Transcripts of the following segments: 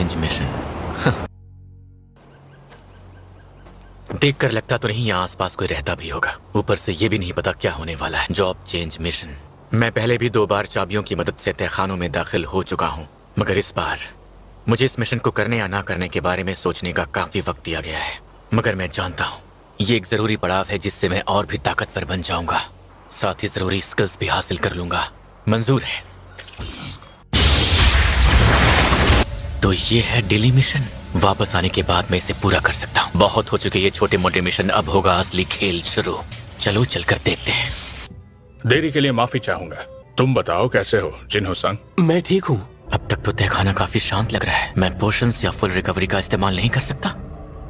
Change mission. देखकर लगता तो नहीं यहाँ आसपास कोई रहता भी होगा। ऊपर से ये भी नहीं पता क्या होने वाला है। Job change mission. मैं पहले भी 2 बार चाबियों की मदद से तहखानों में दाखिल हो चुका हूँ, मगर इस बार मुझे इस मिशन को करने या ना करने के बारे में सोचने का काफी वक्त दिया गया है। मगर मैं जानता हूँ ये एक जरूरी पड़ाव है जिससे मैं और भी ताकतवर बन जाऊंगा, साथ ही जरूरी स्किल्स भी हासिल कर लूंगा। मंजूर है। तो ये है डेली मिशन। वापस आने के बाद मैं इसे पूरा कर सकता हूँ। बहुत हो चुके ये छोटे मोटे मिशन, अब होगा असली खेल शुरू। चलो चलकर देखते हैं। देरी के लिए माफी चाहूंगा। तुम बताओ कैसे हो जिन्हो संग? मैं ठीक हूँ। अब तक तो तहखाना काफी शांत लग रहा है। मैं पोशंस या फुल रिकवरी का इस्तेमाल नहीं कर सकता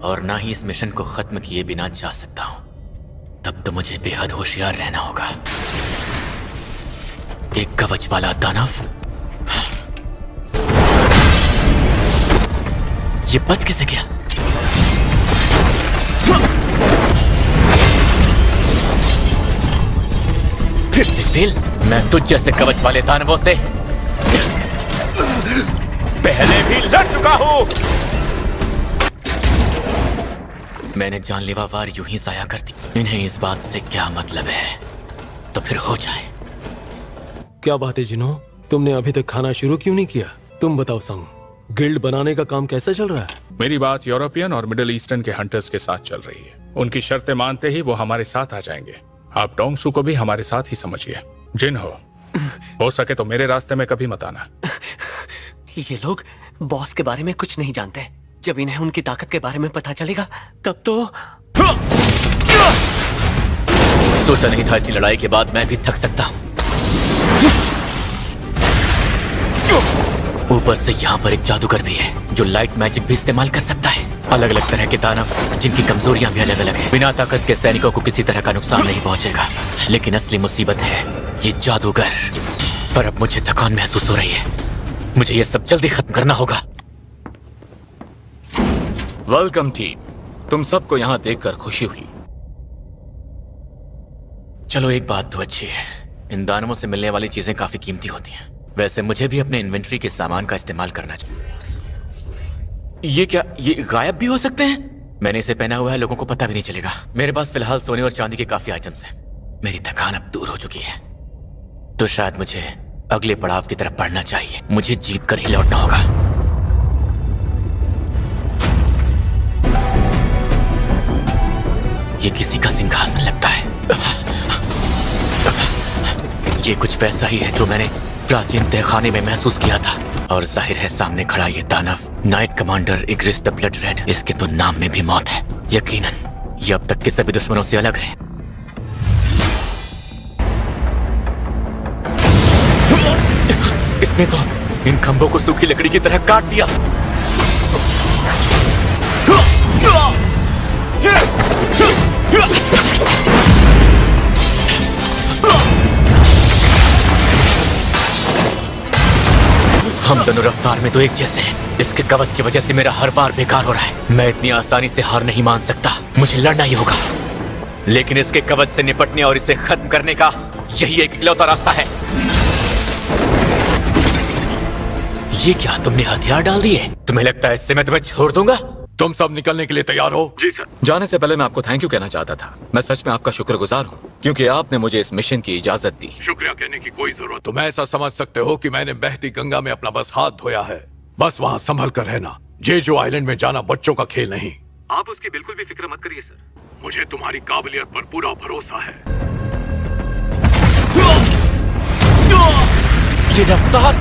और ना ही इस मिशन को खत्म किए बिना जा सकता हूँ। तब तो मुझे बेहद होशियार रहना होगा। एक कवच वाला दानव। ये बच कैसे गया? फिर से फेल। मैं तुझ जैसे कवच वाले दानवों से पहले भी लड़ चुका हूं। मैंने जानलेवा वार यूं ही जाया कर दी। इन्हें इस बात से क्या मतलब है, तो फिर हो जाए। क्या बात है जिन्हो, तुमने अभी तक खाना शुरू क्यों नहीं किया? तुम बताओ संग, गिल्ड बनाने का काम कैसा चल रहा है? मेरी बात यूरोपियन और मिडिल ईस्टर्न के हंटर्स के साथ चल रही है। उनकी शर्तें मानते ही वो हमारे साथ आ जाएंगे। आप डोंगसू को भी हमारे साथ ही समझिए। जिन्हो, हो सके तो मेरे रास्ते में कभी मत आना। ये लोग बॉस के बारे में कुछ नहीं जानते। जब इन्हें उनकी ताकत के बारे में पता चलेगा तब तो। सोचा नहीं था इतनी लड़ाई के बाद मैं भी थक सकता हूं। ऊपर से यहाँ पर एक जादूगर भी है जो लाइट मैजिक भी इस्तेमाल कर सकता है। अलग अलग तरह के दानव जिनकी कमजोरियां भी अलग अलग हैं। बिना ताकत के सैनिकों को किसी तरह का नुकसान नहीं पहुंचेगा, लेकिन असली मुसीबत है ये जादूगर। पर अब मुझे थकान महसूस हो रही है। मुझे ये सब जल्दी खत्म करना होगा। Welcome team. तुम सबको यहाँ देखकर खुशी हुई। चलो एक बात तो अच्छी है, इन दानवों से मिलने वाली चीजें काफी कीमती होती हैं। वैसे मुझे भी अपने इन्वेंट्री के सामान का इस्तेमाल करना चाहिए। ये क्या, ये गायब भी हो सकते हैं? मैंने इसे पहना हुआ है, लोगों को पता भी नहीं चलेगा। मेरे पास फिलहाल सोने और चांदी के काफी आइटम्स हैं। मेरी थकान अब दूर हो चुकी है, तो शायद मुझे अगले पड़ाव की तरफ बढ़ना चाहिए। मुझे जीत कर ही लौटना होगा। ये किसी का सिंहासन लगता है। ये कुछ वैसा ही है जो मैंने प्राचीन तहखाने में महसूस किया था। और जाहिर है सामने खड़ा ये दानव, knight commander Igris the blood red. इसके तो नाम में भी मौत है। यकीनन ये अब तक के सभी दुश्मनों से अलग है। इसने तो इन खंभों को सूखी लकड़ी की तरह काट दिया। हम दोनों रफ्तार में तो एक जैसे हैं। इसके कवच की वजह से मेरा हर बार बेकार हो रहा है। मैं इतनी आसानी से हार नहीं मान सकता। मुझे लड़ना ही होगा, लेकिन इसके कवच से निपटने और इसे खत्म करने का यही एक इकलौता रास्ता है। ये क्या, तुमने हथियार डाल दिए? तुम्हें लगता है इससे मैं तुम्हें छोड़ दूंगा? तुम सब निकलने के लिए तैयार हो? जी सर। जाने से पहले मैं आपको थैंक यू कहना चाहता था। मैं सच में आपका शुक्रगुजार हूँ क्योंकि आपने मुझे इस मिशन की इजाजत दी। शुक्रिया कहने की कोई जरूरत। तुम ऐसा समझ सकते हो कि मैंने बहती गंगा में अपना बस हाथ धोया है। बस वहाँ संभल कर रहना। जेजो आइलैंड में जाना बच्चों का खेल नहीं। आप उसकी बिल्कुल भी फिक्र मत करिए सर। मुझे तुम्हारी काबिलियत पर पूरा भरोसा है। ये रफ्तार!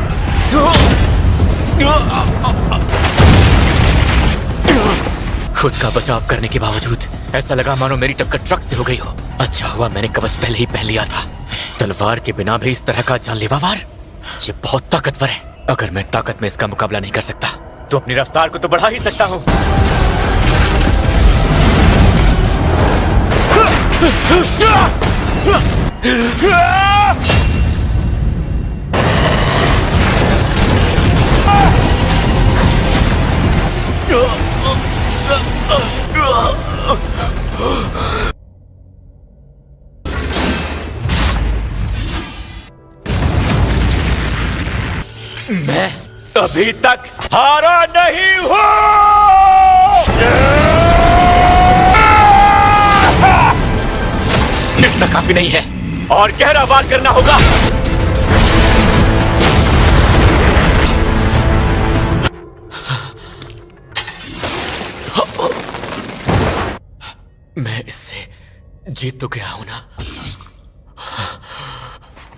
खुद का बचाव करने के बावजूद ऐसा लगा मानो मेरी टक्कर ट्रक से हो गई हो। अच्छा हुआ मैंने कवच पहले ही पहन लिया था। तलवार के बिना भी इस तरह का जानलेवा वार, ये बहुत ताकतवर है। अगर मैं ताकत में इसका मुकाबला नहीं कर सकता तो अपनी रफ्तार को तो बढ़ा ही सकता हूँ। मैं अभी तक हारा नहीं हूं। इतना काफी नहीं है और गहरा वार करना होगा। मैं इससे जीत तो गया हूं ना।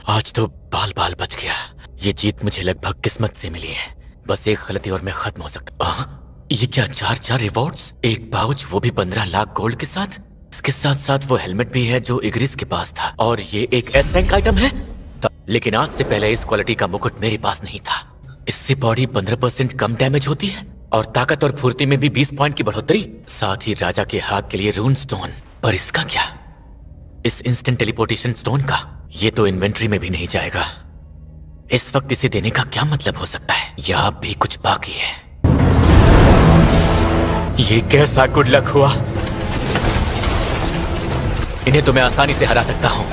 आज तो बाल बाल बच गया। ये जीत मुझे लगभग किस्मत से मिली है। बस एक गलती और मैं खत्म हो सकता। ये क्या 4 रिवॉर्ड्स, एक पाउच, वो भी 15 लाख गोल्ड के साथ। इसके साथ साथ वो हेलमेट भी है जो इग्रिस के पास था, और ये एक एस रैंक आइटम है। लेकिन आज से पहले इस क्वालिटी का मुकुट मेरे पास नहीं था। इससे बॉडी 15% कम डैमेज होती है और ताकत और फुर्ती में भी 20 पॉइंट की बढ़ोतरी। साथ ही राजा के हाथ के लिए रून स्टोन। पर इसका क्या, इस इंस्टेंट टेलीपोर्टेशन स्टोन का? ये तो इन्वेंट्री में भी नहीं जाएगा। इस वक्त इसे देने का क्या मतलब हो सकता है? या अब भी कुछ बाकी है? ये कैसा गुड लक हुआ। इन्हें तो मैं आसानी से हरा सकता हूं।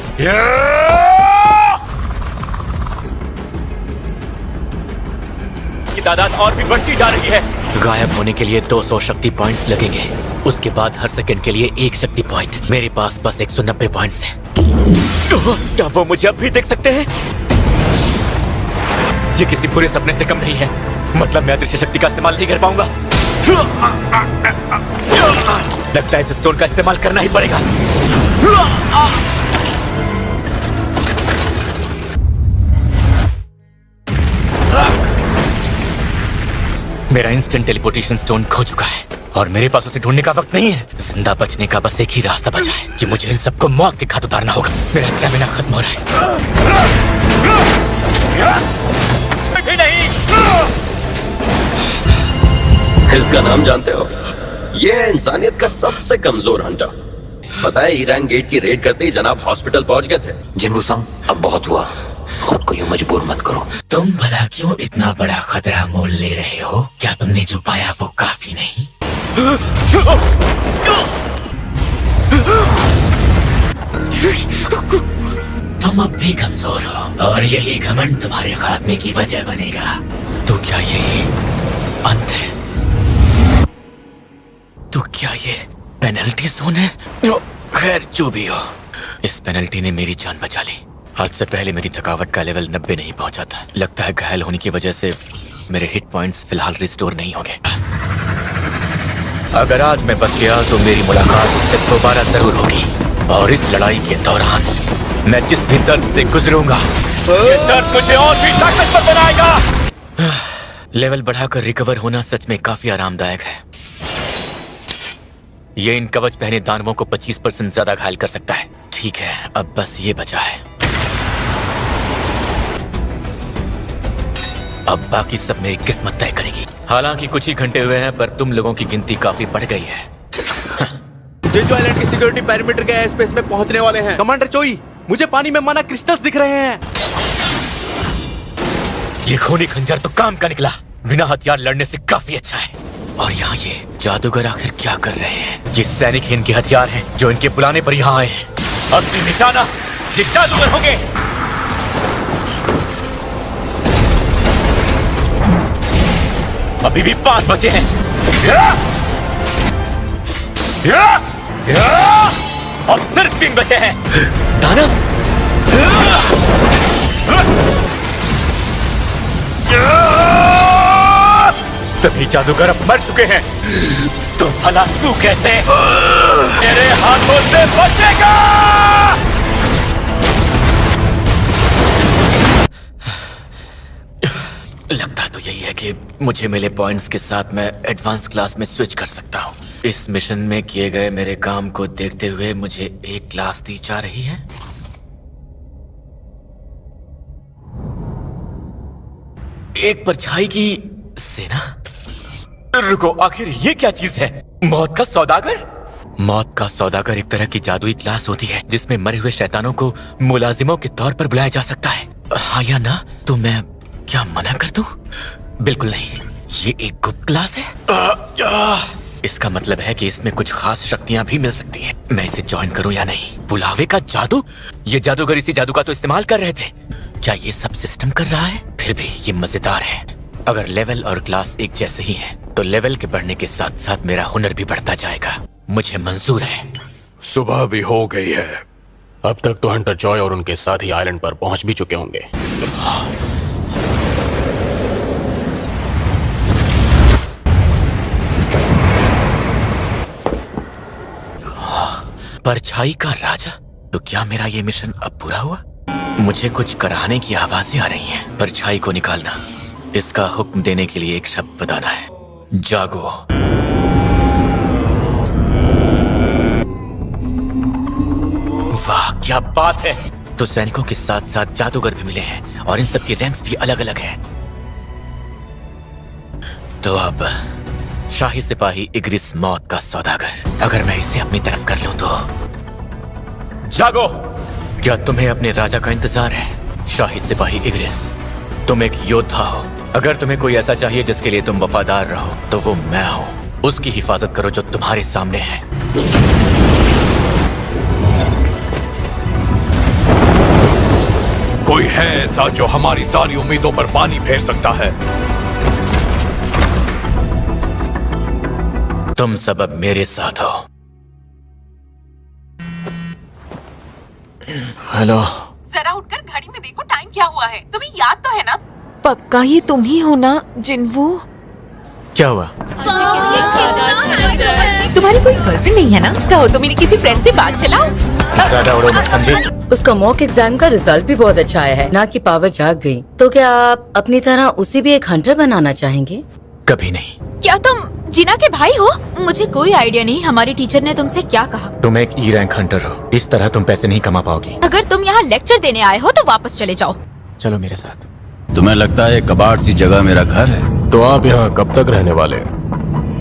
की तादाद और भी बढ़ती जा रही है। गायब होने के लिए 200 शक्ति पॉइंट्स लगेंगे। उसके बाद हर सेकंड के लिए 1 शक्ति पॉइंट। मेरे पास बस 190 पॉइंट्स हैं। क्या वो मुझे अब भी देख सकते हैं? ये किसी बुरे सपने से कम नहीं है। मतलब मैं अदृश्य शक्ति का इस्तेमाल नहीं कर पाऊंगा। लगता है इस स्टोन का इस्तेमाल करना ही पड़ेगा। मेरा इंस्टेंट टेलीपोर्टेशन स्टोन खो चुका है और मेरे पास उसे ढूंढने का वक्त नहीं है। जिंदा बचने का बस एक ही रास्ता बचा है कि मुझे इन सबको मौत के घाट उतारना होगा। मेरा स्टैमिना खत्म हो रहा है। नहीं। इसका नाम जानते हो? ये है इंसानियत का सबसे कमजोर हंटर। पता है ईरान गेट की रेड करते ही जनाब हॉस्पिटल पहुंच गए थे। जिन्हू संग, अब बहुत हुआ। खुद को यूं मजबूर मत करो। तुम भला क्यों इतना बड़ा खतरा मोल ले रहे हो? क्या तुमने जो पाया वो काफी नहीं? तुम अब भी कमजोर हो और यही घमंड तुम्हारे खात्मे की वजह बनेगा। तो क्या यही अंत है? तो क्या ये पेनल्टी जोन है? खैर जो भी हो, इस पेनल्टी ने मेरी जान बचा ली। आज से पहले मेरी थकावट का लेवल 90 नहीं पहुंचा था। लगता है घायल होने की वजह से मेरे हिट पॉइंट्स फिलहाल रिस्टोर नहीं होंगे। अगर आज मैं बच गया तो मेरी मुलाकात उससे दोबारा जरूर होगी, और इस लड़ाई के दौरान मैं जिस भी दर्द से गुजरूंगा, ये दर्द मुझे और भी ताकतवर बनाएगा। लेवल बढ़ाकर रिकवर होना सच में काफी आरामदायक है। ये इन कवच पहने दानवों को 25% ज्यादा घायल कर सकता है। ठीक है, अब बस ये बचा है। अब बाकी सब मेरी किस्मत तय करेगी। हालांकि कुछ ही घंटे हुए हैं, पर तुम लोगों की गिनती काफी बढ़ गई है। जेजू आइलैंड की सिक्योरिटी पैरामीटर के स्पेस में पहुंचने वाले हैं। कमांडर चोई, मुझे पानी में माना क्रिस्टल्स दिख रहे हैं। ये खूनी खंजर तो काम का निकला। बिना हथियार लड़ने से काफी अच्छा है। और यहाँ ये जादूगर आखिर क्या कर रहे हैं? ये सैनिक ही इनके हथियार हैं जो इनके बुलाने पर यहाँ आए हैं। असली निशाना ये जादूगर होंगे। अभी भी 5 बचे हैं। अब सिर्फ 3 बचे हैं। दानव, सभी जादूगर अब मर चुके हैं। तो भला तू कैसे मेरे हाथों से बचेगा? लगता तो यही है कि मुझे मिले पॉइंट्स के साथ मैं एडवांस क्लास में स्विच कर सकता हूँ। इस मिशन में किए गए मेरे काम को देखते हुए मुझे एक क्लास दी जा रही है। एक परछाई की सेना। रुको, आखिर ये क्या चीज है? मौत का सौदागर? मौत का सौदागर एक तरह की जादुई क्लास होती है जिसमें मरे हुए शैतानों को मुलाजिमों के तौर पर बुलाया जा सकता है। हाँ या ना? तो मैं क्या मना कर दूं? बिल्कुल नहीं, ये एक गुप्त क्लास है। इसका मतलब है कि इसमें कुछ खास शक्तियां भी मिल सकती हैं। मैं इसे ज्वाइन करूं या नहीं? बुलावे का जादू? ये जादूगर इसी जादू का तो इस्तेमाल कर रहे थे। क्या ये सब सिस्टम कर रहा है? फिर भी ये मजेदार है। अगर लेवल और क्लास एक जैसे ही हैं, तो लेवल के बढ़ने के साथ साथ मेरा हुनर भी बढ़ता जाएगा। मुझे मंजूर है। सुबह भी हो गई है। अब तक तो हंटर जॉय और उनके साथी आइलैंड पर पहुंच भी चुके होंगे। परछाई का राजा? तो क्या मेरा ये मिशन अब पूरा हुआ? मुझे कुछ कराने की आवाजें आ रही हैं। परछाई को निकालना, इसका हुक्म देने के लिए एक शब्द बताना है। जागो। वाह क्या बात है। तो सैनिकों के साथ साथ जादूगर भी मिले हैं और इन सब की रैंक्स भी अलग अलग हैं। तो अब शाही सिपाही इग्रिस मौत का सौदागर, अगर मैं इसे अपनी तरफ कर लूं तो। जागो। क्या तुम्हें अपने राजा का इंतजार है शाही सिपाही इग्रिस? तुम एक योद्धा हो। अगर तुम्हें कोई ऐसा चाहिए जिसके लिए तुम वफादार रहो, तो वो मैं हूं। उसकी हिफाजत करो जो तुम्हारे सामने है। कोई है ऐसा जो हमारी सारी उम्मीदों पर पानी फेर सकता है? तुम सब अब मेरे साथ हो। हेलो। जरा उठकर घड़ी में देखो टाइम क्या हुआ है। तुम्हें याद तो है ना? पक्का ये तुम ही हो ना जिन्वू? क्या हुआ? तुम्हारी कोई गर्लफ्रेंड नहीं है ना? कहो तो मेरी किसी फ्रेंड से बात चलाओ। ज्यादा उड़ो मत, समझे? उसका मॉक एग्जाम का रिजल्ट भी बहुत अच्छा आया है ना कि पावर जाग गई। तो क्या आप अपनी तरह उसे भी एक हंटर बनाना चाहेंगे? कभी नहीं। क्या तुम जिना के भाई हो? मुझे कोई आइडिया नहीं हमारी टीचर ने तुमसे क्या कहा। तुम एक ई रैंक हंटर हो, इस तरह तुम पैसे नहीं कमा पाओगी। अगर तुम यहाँ लेक्चर देने आए हो तो वापस चले जाओ। चलो मेरे साथ। तुम्हें लगता है कबाड़ सी जगह मेरा घर है? तो आप यहाँ कब तक रहने वाले?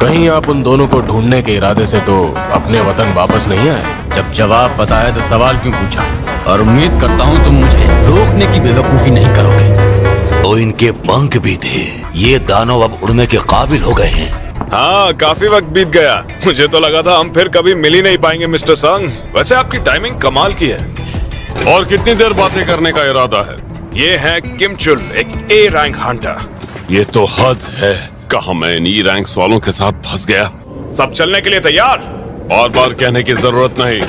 कहीं आप उन दोनों को ढूंढने के इरादे से तो अपने वतन वापस नहीं आए? जब जवाब पता है तो सवाल क्यों पूछा? और उम्मीद करता हूँ तुम मुझे रोकने की बेवकूफी नहीं करोगे। तो इनके पंख भी थे। ये दानव अब उड़ने के काबिल हो गए हैं। हाँ, काफी वक्त बीत गया। मुझे तो लगा था हम फिर कभी मिल ही नहीं पाएंगे मिस्टर संग। वैसे आपकी टाइमिंग कमाल की है। और कितनी देर बातें करने का इरादा है? ये है किम चुल, एक ए रैंक हंटर। ये तो हद है। कहा मैं इन ई रैंक्स वालों के साथ फंस गया। सब चलने के लिए तैयार? बार बार कहने की जरूरत नहीं।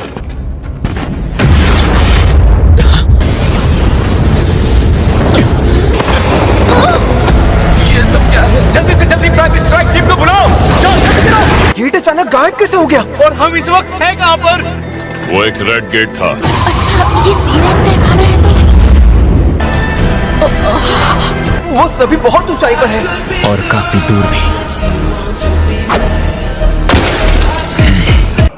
ये सब क्या है? जल्दी से जल्दी प्राइम स्ट्राइक टीम को बुलाओ। गेट अचानक गायब कैसे हो गया? और हम इस वक्त हैं कहाँ पर? वो एक रेड गेट था। अच्छा ये सी रैंक तहखाना है तो? वो सभी बहुत ऊंचाई पर है और काफी दूर भी।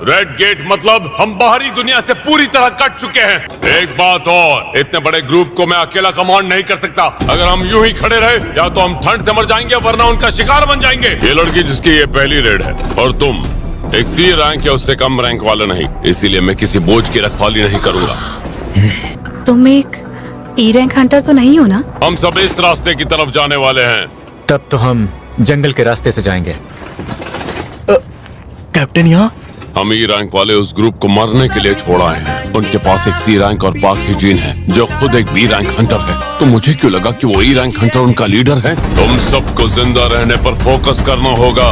रेड गेट मतलब हम बाहरी दुनिया से पूरी तरह कट चुके हैं। एक बात और, इतने बड़े ग्रुप को मैं अकेला कमांड नहीं कर सकता। अगर हम यूं ही खड़े रहे, या तो हम ठंड से मर जाएंगे वरना उनका शिकार बन जाएंगे। ये लड़की जिसकी ये पहली रेड है, और तुम एक सी रैंक या उससे कम रैंक वाले नहीं, इसीलिए मैं किसी बोझ की रखवाली नहीं करूंगा। तुम एक ई रैंक हंटर तो नहीं हो ना? हम सब इस रास्ते की तरफ जाने वाले हैं। तब तो हम जंगल के रास्ते से जाएंगे। कैप्टन यहाँ? हम ई रैंक वाले उस ग्रुप को मरने के लिए छोड़ आए हैं। उनके पास एक सी रैंक और पाक हिजीन है जो खुद एक बी रैंक हंटर है। तो मुझे क्यों लगा कि वो ई रैंक हंटर उनका लीडर है। तुम सबको जिंदा रहने पर फोकस करना होगा।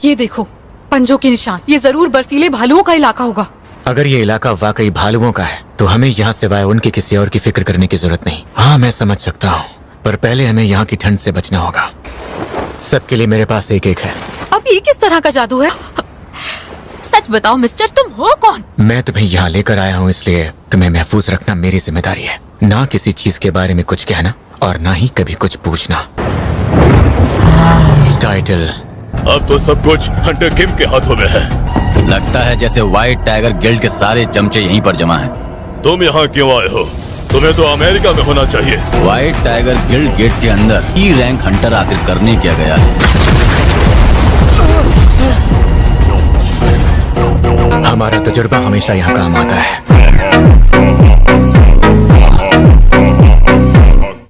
ये देखो पंजों के निशान। ये जरूर बर्फीले भालुओं का इलाका होगा। अगर ये इलाका वाकई भालुओं का है तो हमें यहाँ सिवाय उनके किसी और की फिक्र करने की जरूरत नहीं। हाँ मैं समझ सकता हूँ, पर पहले हमें यहाँ की ठंड से बचना होगा। सबके लिए मेरे पास एक एक है। अब ये किस तरह का जादू है? सच बताओ मिस्टर, तुम हो कौन? मैं तुम्हें यहाँ लेकर आया हूँ, इसलिए तुम्हें महफूज रखना मेरी जिम्मेदारी है। ना किसी चीज के बारे में कुछ कहना और ना ही कभी कुछ पूछना। टाइटल। अब तो सब कुछ हंटर किम के हाथों में है। लगता है जैसे व्हाइट टाइगर गिल्ड के सारे चमचे यहीं पर जमा हैं। तुम यहाँ क्यों आए हो? तुम्हें तो अमेरिका में होना चाहिए। व्हाइट टाइगर गिल्ड गेट के अंदर ई रैंक हंटर आखिर करने क्या गया है? हमारा तजुर्बा हमेशा यहाँ काम आता है।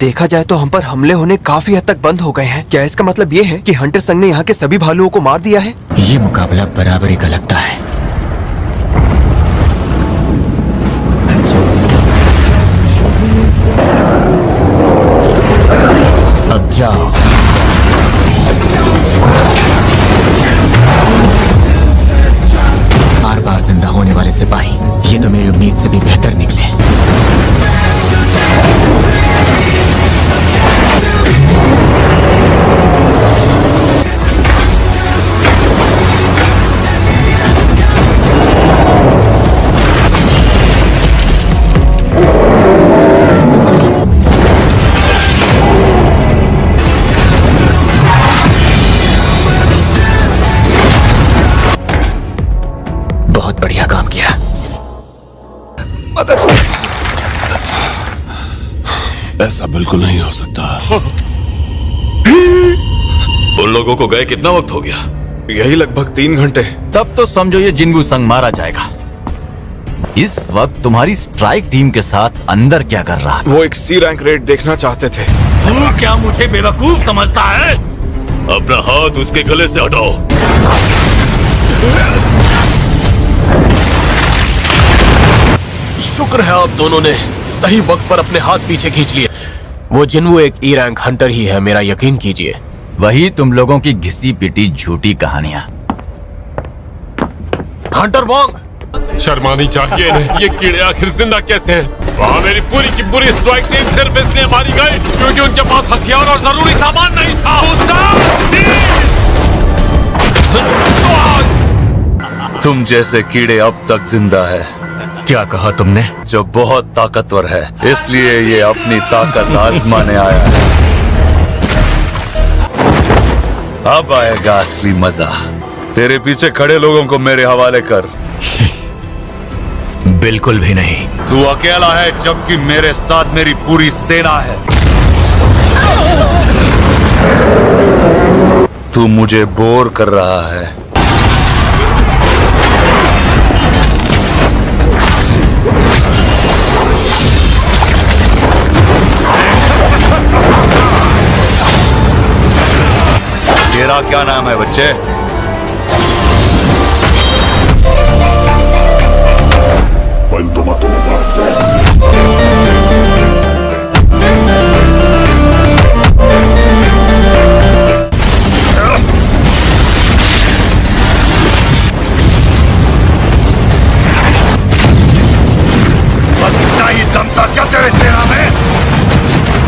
देखा जाए तो हम पर हमले होने काफी हद तक बंद हो गए हैं। क्या इसका मतलब ये है कि हंटर संघ ने यहाँ के सभी भालुओं को मार दिया है? ये मुकाबला बराबरी का लगता है। जाओ। बार बार जिंदा होने वाले सिपाही, ये तो मेरी उम्मीद से भी बेहतर निकले। बहुत बढ़िया काम किया। ऐसा बिल्कुल नहीं हो सकता। उन लोगों को गए कितना वक्त हो गया? यही लगभग 3 घंटे। तब तो समझो ये जिन्गू संग मारा जाएगा। इस वक्त तुम्हारी स्ट्राइक टीम के साथ अंदर क्या कर रहा है? वो एक सी रैंक रेड देखना चाहते थे। तू क्या मुझे बेवकूफ समझता है? अपना हाथ उसके गले से हटाओ। शुक्र है आप दोनों ने सही वक्त पर अपने हाथ पीछे खींच लिए। वो जिन्हू एक ई रैंक हंटर ही है, मेरा यकीन कीजिए। वही तुम लोगों की घिसी पिटी झूठी कहानियां। हंटर वॉन्ग, शर्मानी चाहिए इन्हें। ये कीड़े आखिर जिंदा कैसे हैं? वहाँ मेरी पूरी की पूरी स्ट्राइक टीम सिर्फ इसलिए मारी गई क्योंकि उनके पास हथियार और जरूरी सामान नहीं था। तुम जैसे कीड़े अब तक जिंदा है। क्या कहा तुमने? जो बहुत ताकतवर है, इसलिए ये अपनी ताकत आजमाने आया है। अब आएगा असली मजा। तेरे पीछे खड़े लोगों को मेरे हवाले कर। बिल्कुल भी नहीं। तू अकेला है जबकि मेरे साथ मेरी पूरी सेना है। तू मुझे बोर कर रहा है। तेरा क्या नाम है बच्चे? बस इतना ही दम था क्या तेरे सेना में?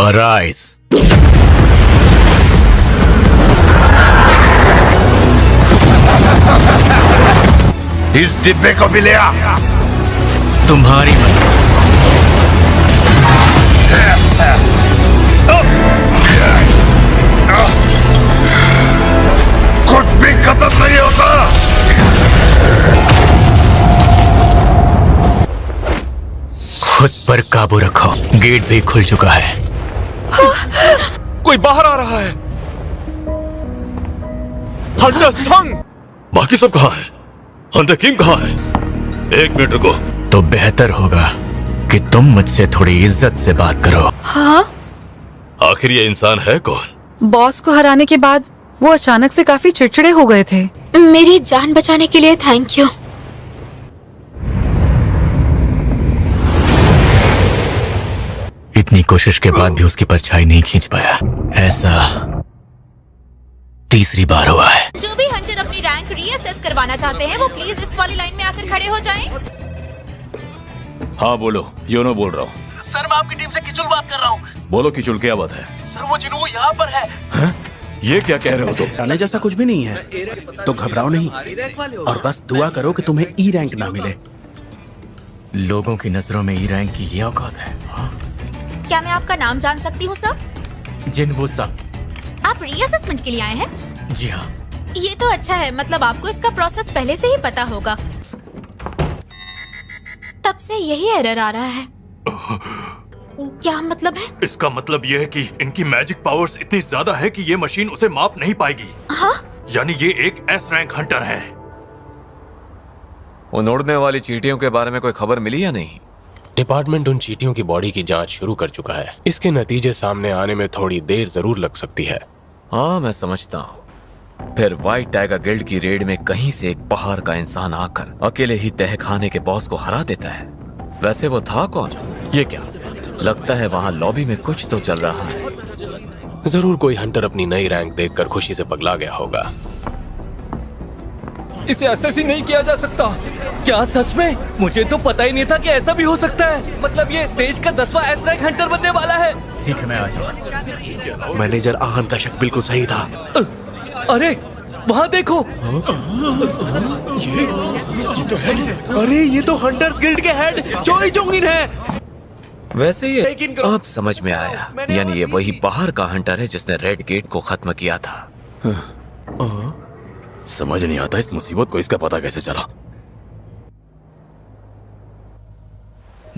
अराइज। इस डिब्बे को भी ले आ। तुम्हारी मर्जी। कुछ भी खत्म नहीं होता। खुद पर काबू रखो। गेट भी खुल चुका है। कोई बाहर आ रहा है। हंटर संग। बाकी सब कहाँ है? हंटर किम कहाँ है? 1 मिनट रुको। तो बेहतर होगा कि तुम मुझसे थोड़ी इज्जत से बात करो। हाँ? आखिर ये इंसान है कौन? बॉस को हराने के बाद वो अचानक से काफी चिड़चिड़े हो गए थे। मेरी जान बचाने के लिए थैंक यू। इतनी कोशिश के बाद भी उसकी परछाई नहीं खींच पाया। ऐसा तीसरी बार हुआ है। जो भी हंटर अपनी रैंक रीअसेस करवाना चाहते हैं वो प्लीज इस वाली लाइन में आकर खड़े हो जाएं। हाँ बोलो, योनो बोल रहा हूँ। सर मैं आपकी टीम से किचुल बात कर रहा हूँ। बोलो किचुल, क्या बात है? सर वो जिन्हू यहाँ पर है। हा? ये क्या कह रहे हो तुम? डरने जैसा कुछ भी नहीं है, तो घबराओ नहीं और बस दुआ करो कि तुम्हें ई रैंक ना मिले। लोगों की नजरों में ई रैंक की ये औकात है। क्या मैं आपका नाम जान सकती हूँ सर? जिन्हू संग। आप रीअसेसमेंट के लिए आए हैं? जी हाँ। ये तो अच्छा है, मतलब आपको इसका प्रोसेस पहले से ही पता होगा। तब से यही एरर आ रहा है। क्या मतलब है? इसका मतलब ये है कि इनकी मैजिक पावर्स इतनी ज्यादा है कि ये मशीन उसे माप नहीं पाएगी। हाँ? यानी ये एक एस रैंक हंटर है। उन उड़ने वाली चींटियों के बारे में कोई खबर मिली या नहीं? डिपार्टमेंट उन चींटियों की बॉडी की जांच शुरू कर चुका है। इसके नतीजे सामने आने में थोड़ी देर जरूर लग सकती है। हाँ मैं समझता हूँ। फिर व्हाइट टाइगर गिल्ड की रेड में कहीं से एक बाहर का इंसान आकर अकेले ही तहखाने के बॉस को हरा देता है। वैसे वो था कौन? ये क्या लगता है वहाँ लॉबी में कुछ तो चल रहा है। जरूर कोई हंटर अपनी नई रैंक देखकर खुशी से पगला गया होगा। इसे असेसिन नहीं किया जा सकता। क्या सच में? मुझे तो पता ही नहीं था कि ऐसा भी हो सकता है। मतलब ये देश का 10वां एस रैंक हंटर बनने वाला है। ठीक है, मैं आ जाऊँ। मैनेजर आहन का शक बिल्कुल सही था। अरे वहाँ देखो। ये तो हेड है। अरे ये तो हंटर्स गिल्ड के हेड चोई जोंगिन है। वैसे ये अब समझ में आया, यानी ये वही बाहर का हंटर है जिसने रेड गेट को खत्म किया था। समझ नहीं आता इस मुसीबत को इसका पता कैसे चला।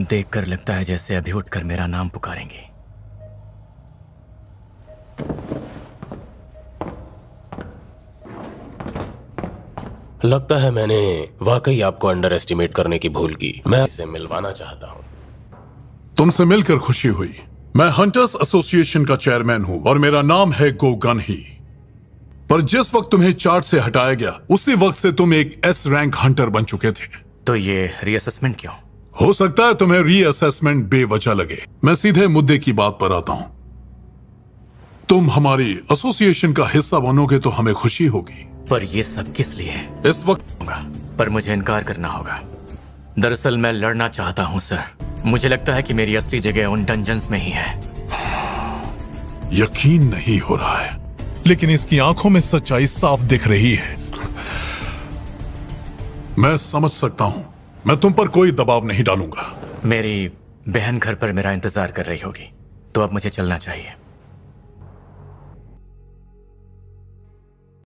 देखकर लगता है जैसे अभी उठकर मेरा नाम पुकारेंगे। लगता है मैंने वाकई आपको अंडर एस्टिमेट करने की भूल की। मैं इसे मिलवाना चाहता हूँ। तुमसे मिलकर खुशी हुई। मैं हंटर्स एसोसिएशन का चेयरमैन हूँ और मेरा नाम है गो गन ही। पर जिस वक्त तुम्हें चार्ट से हटाया गया उसी वक्त से तुम एक एस रैंक हंटर बन चुके थे। तो ये रीअसेसमेंट क्यों? हो सकता है तुम्हें रीअसेसमेंट बेवजह लगे। मैं सीधे मुद्दे की बात पर आता हूं। तुम हमारी एसोसिएशन का हिस्सा बनोगे तो हमें खुशी होगी। पर ये सब किस लिए? इस वक्त होगा, पर मुझे इनकार करना होगा। दरअसल मैं लड़ना चाहता हूं सर। मुझे लगता है कि मेरी असली जगह उन डंजन्स में ही है। यकीन नहीं हो रहा है, लेकिन इसकी आंखों में सच्चाई साफ दिख रही है। मैं समझ सकता हूं। मैं तुम पर कोई दबाव नहीं डालूंगा। मेरी बहन घर पर मेरा इंतजार कर रही होगी, तो अब मुझे चलना चाहिए।